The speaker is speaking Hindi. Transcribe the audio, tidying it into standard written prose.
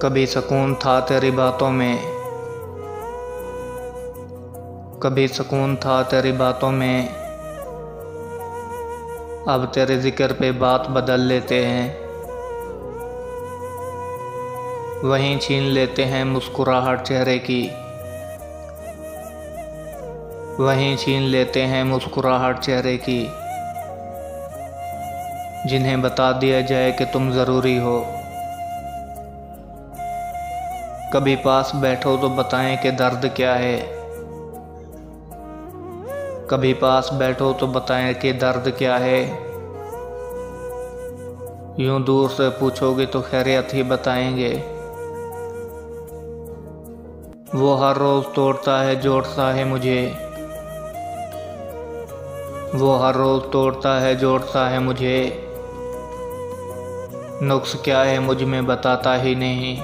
कभी सुकून था तेरी बातों में, कभी सुकून था तेरी बातों में। अब तेरे जिक्र पे बात बदल लेते हैं, वहीं छीन लेते हैं मुस्कुराहट चेहरे की, वहीं छीन लेते हैं मुस्कुराहट चेहरे की। जिन्हें बता दिया जाए कि तुम ज़रूरी हो, कभी पास बैठो तो बताएं कि दर्द क्या है, कभी पास बैठो तो बताएं कि दर्द क्या है। यूं दूर से पूछोगे तो खैरियत ही बताएंगे। वो हर रोज़ तोड़ता है जोड़ता है मुझे, वो हर रोज़ तोड़ता है जोड़ता है मुझे। नुक्स क्या है मुझ में बताता ही नहीं,